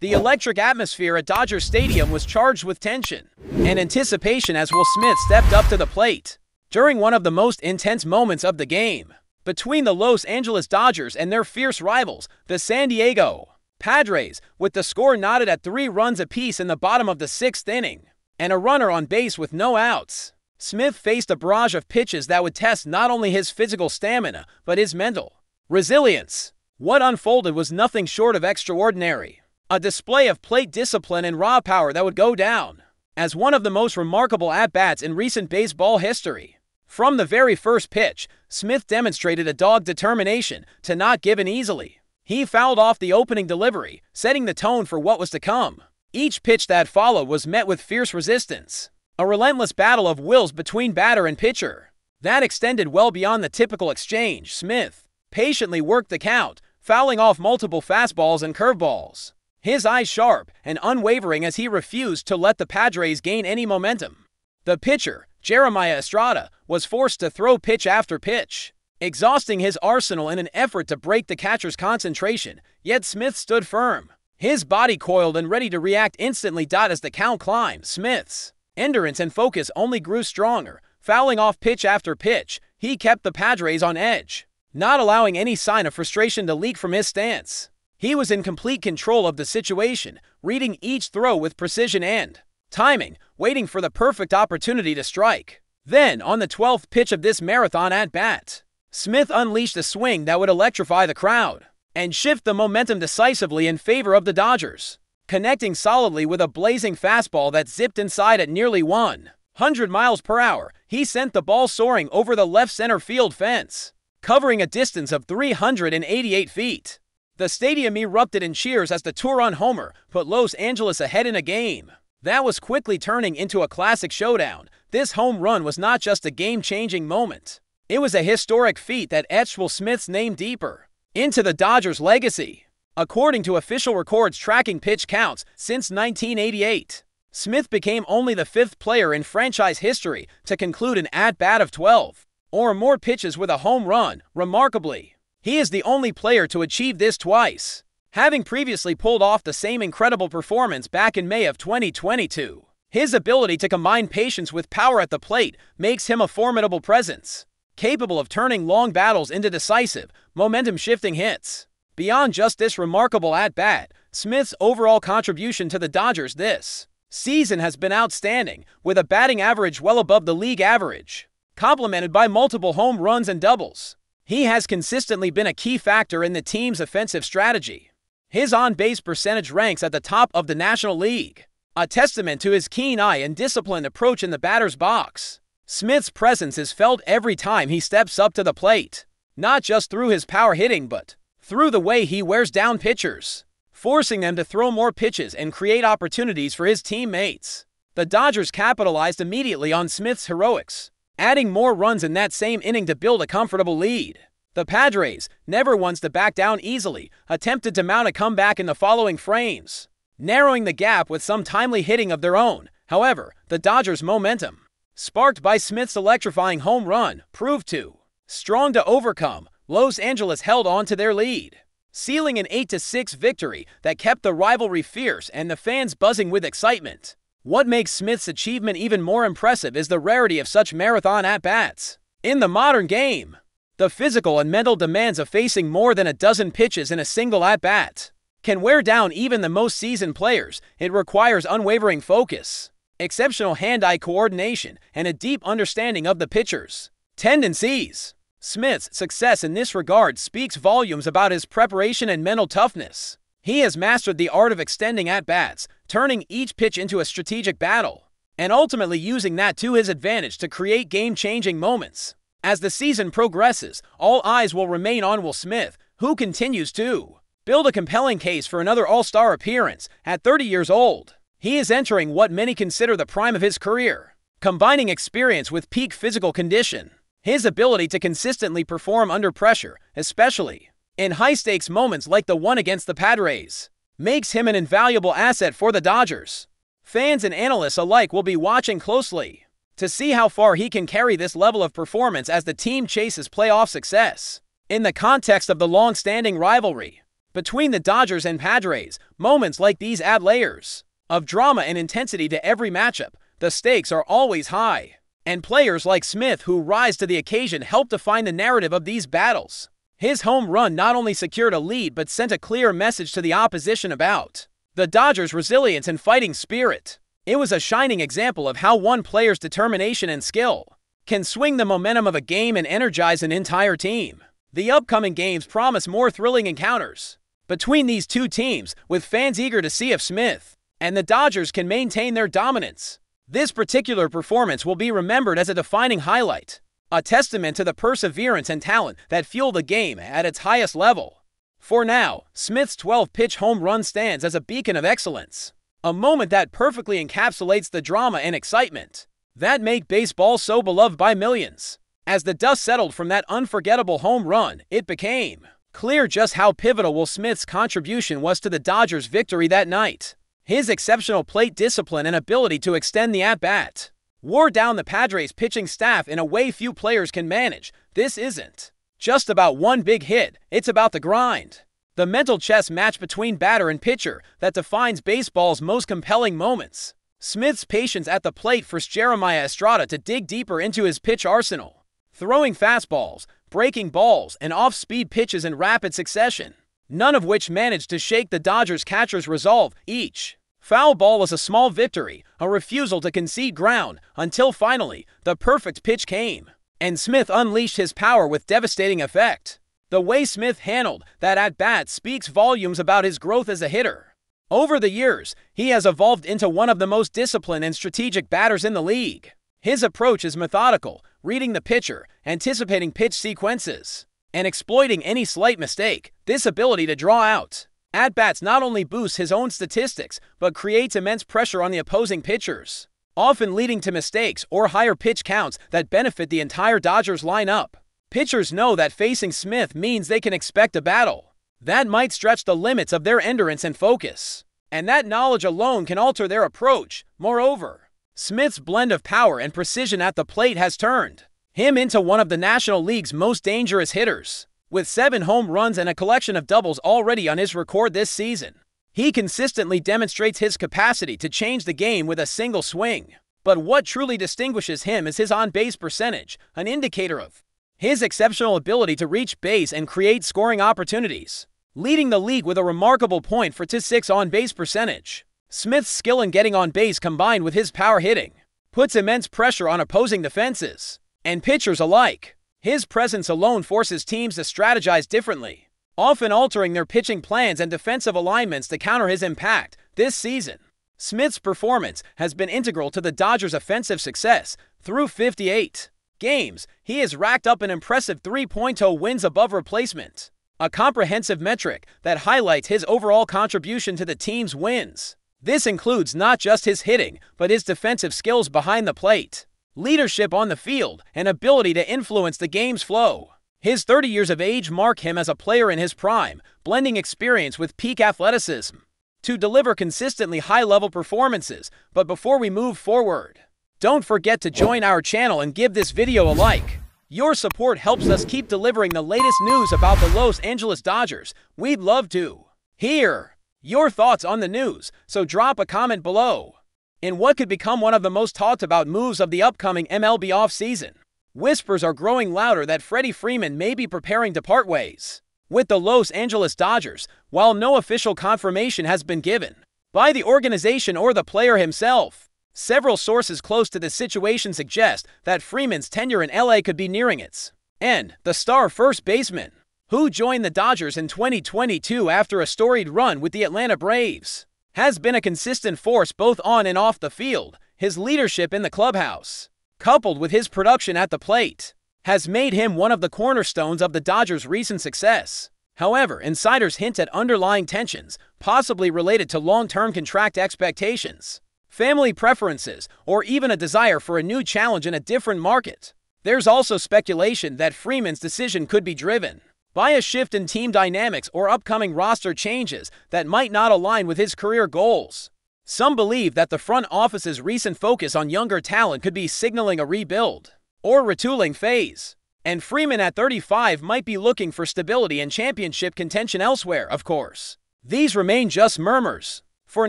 The electric atmosphere at Dodger Stadium was charged with tension and anticipation as Will Smith stepped up to the plate during one of the most intense moments of the game between the Los Angeles Dodgers and their fierce rivals, the San Diego Padres, with the score knotted at 3 runs apiece in the bottom of the 6th inning and a runner on base with no outs. Smith faced a barrage of pitches that would test not only his physical stamina, but his mental resilience. What unfolded was nothing short of extraordinary. A display of plate discipline and raw power that would go down as one of the most remarkable at-bats in recent baseball history. From the very first pitch, Smith demonstrated a dogged determination to not give in easily. He fouled off the opening delivery, setting the tone for what was to come. Each pitch that followed was met with fierce resistance, a relentless battle of wills between batter and pitcher that extended well beyond the typical exchange. Smith patiently worked the count, fouling off multiple fastballs and curveballs, his eyes sharp and unwavering as he refused to let the Padres gain any momentum. The pitcher, Jeremiah Estrada, was forced to throw pitch after pitch, exhausting his arsenal in an effort to break the catcher's concentration, yet Smith stood firm, his body coiled and ready to react instantly. As the count climbed, Smith's endurance and focus only grew stronger. Fouling off pitch after pitch, he kept the Padres on edge, not allowing any sign of frustration to leak from his stance. He was in complete control of the situation, reading each throw with precision and timing, waiting for the perfect opportunity to strike. Then, on the 12th pitch of this marathon at-bat, Smith unleashed a swing that would electrify the crowd and shift the momentum decisively in favor of the Dodgers, connecting solidly with a blazing fastball that zipped inside at nearly 100 miles per hour. He sent the ball soaring over the left center field fence, covering a distance of 388 feet. The stadium erupted in cheers as the two-run homer put Los Angeles ahead in a game that was quickly turning into a classic showdown. This home run was not just a game-changing moment. It was a historic feat that etched Will Smith's name deeper into the Dodgers' legacy. According to official records tracking pitch counts since 1988, Smith became only the 5th player in franchise history to conclude an at-bat of 12 or more pitches with a home run. Remarkably, he is the only player to achieve this twice, having previously pulled off the same incredible performance back in May of 2022. His ability to combine patience with power at the plate makes him a formidable presence, capable of turning long battles into decisive, momentum-shifting hits. Beyond just this remarkable at-bat, Smith's overall contribution to the Dodgers this season has been outstanding, with a batting average well above the league average, complemented by multiple home runs and doubles. He has consistently been a key factor in the team's offensive strategy. His on-base percentage ranks at the top of the National League, a testament to his keen eye and disciplined approach in the batter's box. Smith's presence is felt every time he steps up to the plate, not just through his power hitting but through the way he wears down pitchers, forcing them to throw more pitches and create opportunities for his teammates. The Dodgers capitalized immediately on Smith's heroics, adding more runs in that same inning to build a comfortable lead. The Padres, never ones to back down easily, attempted to mount a comeback in the following frames, narrowing the gap with some timely hitting of their own. However, the Dodgers' momentum, sparked by Smith's electrifying home run, proved too strong to overcome. Los Angeles held on to their lead, sealing an 8-6 victory that kept the rivalry fierce and the fans buzzing with excitement. What makes Smith's achievement even more impressive is the rarity of such marathon at-bats. In the modern game, the physical and mental demands of facing more than a dozen pitches in a single at-bat can wear down even the most seasoned players. It requires unwavering focus, exceptional hand-eye coordination, and a deep understanding of the pitcher's tendencies. Smith's success in this regard speaks volumes about his preparation and mental toughness. He has mastered the art of extending at-bats, turning each pitch into a strategic battle, and ultimately using that to his advantage to create game-changing moments. As the season progresses, all eyes will remain on Will Smith, who continues to build a compelling case for another All-Star appearance. At 30 years old, he is entering what many consider the prime of his career, combining experience with peak physical condition. His ability to consistently perform under pressure, especially in high-stakes moments like the one against the Padres, makes him an invaluable asset for the Dodgers. Fans and analysts alike will be watching closely to see how far he can carry this level of performance as the team chases playoff success. In the context of the long-standing rivalry Between the Dodgers and Padres, moments like these add layers of drama and intensity to every matchup. The stakes are always high, and players like Smith who rise to the occasion help define the narrative of these battles. His home run not only secured a lead but sent a clear message to the opposition about the Dodgers' resilience and fighting spirit. It was a shining example of how one player's determination and skill can swing the momentum of a game and energize an entire team. The upcoming games promise more thrilling encounters between these two teams, with fans eager to see if Smith and the Dodgers can maintain their dominance. This particular performance will be remembered as a defining highlight, a testament to the perseverance and talent that fuel the game at its highest level. For now, Smith's 12-pitch home run stands as a beacon of excellence, a moment that perfectly encapsulates the drama and excitement that make baseball so beloved by millions. As the dust settled from that unforgettable home run, it became clear just how pivotal Will Smith's contribution was to the Dodgers' victory that night. His exceptional plate discipline and ability to extend the at-bat wore down the Padres' pitching staff in a way few players can manage. This isn't just about one big hit, it's about the grind, the mental chess match between batter and pitcher that defines baseball's most compelling moments. Smith's patience at the plate forced Jeremiah Estrada to dig deeper into his pitch arsenal, throwing fastballs, breaking balls, and off-speed pitches in rapid succession, none of which managed to shake the Dodgers' catcher's resolve. Each foul ball was a small victory, a refusal to concede ground, until finally, the perfect pitch came, and Smith unleashed his power with devastating effect. The way Smith handled that at-bat speaks volumes about his growth as a hitter. Over the years, he has evolved into one of the most disciplined and strategic batters in the league. His approach is methodical, reading the pitcher, anticipating pitch sequences, and exploiting any slight mistake. This ability to draw out at-bats not only boosts his own statistics, but creates immense pressure on the opposing pitchers, often leading to mistakes or higher pitch counts that benefit the entire Dodgers lineup. Pitchers know that facing Smith means they can expect a battle that might stretch the limits of their endurance and focus, and that knowledge alone can alter their approach. Moreover, Smith's blend of power and precision at the plate has turned him into one of the National League's most dangerous hitters. With 7 home runs and a collection of doubles already on his record this season, he consistently demonstrates his capacity to change the game with a single swing. But what truly distinguishes him is his on-base percentage, an indicator of his exceptional ability to reach base and create scoring opportunities, leading the league with a remarkable .426 on-base percentage. Smith's skill in getting on base combined with his power hitting puts immense pressure on opposing defenses and pitchers alike. His presence alone forces teams to strategize differently, often altering their pitching plans and defensive alignments to counter his impact. This season, Smith's performance has been integral to the Dodgers' offensive success. Through 58 games, he has racked up an impressive 3.0 wins above replacement, a comprehensive metric that highlights his overall contribution to the team's wins. This includes not just his hitting, but his defensive skills behind the plate, leadership on the field, and ability to influence the game's flow. His 30 years of age mark him as a player in his prime, blending experience with peak athleticism to deliver consistently high-level performances. But before we move forward, don't forget to join our channel and give this video a like. Your support helps us keep delivering the latest news about the Los Angeles Dodgers. We'd love to hear your thoughts on the news, so drop a comment below. In what could become one of the most talked about moves of the upcoming MLB offseason, whispers are growing louder that Freddie Freeman may be preparing to part ways with the Los Angeles Dodgers. While no official confirmation has been given by the organization or the player himself, several sources close to the situation suggest that Freeman's tenure in LA could be nearing its end. The star first baseman, who joined the Dodgers in 2022 after a storied run with the Atlanta Braves, has been a consistent force both on and off the field. His leadership in the clubhouse, coupled with his production at the plate, has made him one of the cornerstones of the Dodgers' recent success. However, insiders hint at underlying tensions, possibly related to long-term contract expectations, family preferences, or even a desire for a new challenge in a different market. There's also speculation that Freeman's decision could be driven by a shift in team dynamics or upcoming roster changes that might not align with his career goals. Some believe that the front office's recent focus on younger talent could be signaling a rebuild or retooling phase. And Freeman at 35 might be looking for stability and championship contention elsewhere, of course. These remain just murmurs. For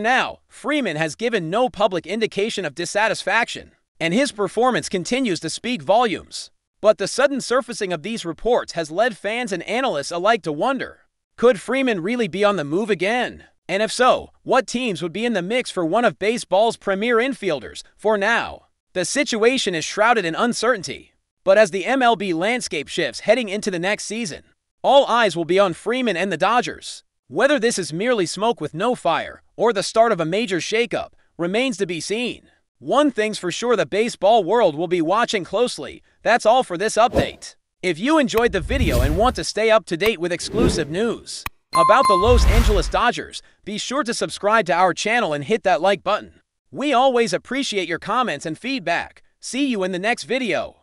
now, Freeman has given no public indication of dissatisfaction, and his performance continues to speak volumes. But the sudden surfacing of these reports has led fans and analysts alike to wonder, could Freeman really be on the move again? And if so, what teams would be in the mix for one of baseball's premier infielders? For now, the situation is shrouded in uncertainty. But as the MLB landscape shifts heading into the next season, all eyes will be on Freeman and the Dodgers. Whether this is merely smoke with no fire or the start of a major shakeup remains to be seen. One thing's for sure, the baseball world will be watching closely. That's all for this update. If you enjoyed the video and want to stay up to date with exclusive news about the Los Angeles Dodgers, be sure to subscribe to our channel and hit that like button. We always appreciate your comments and feedback. See you in the next video.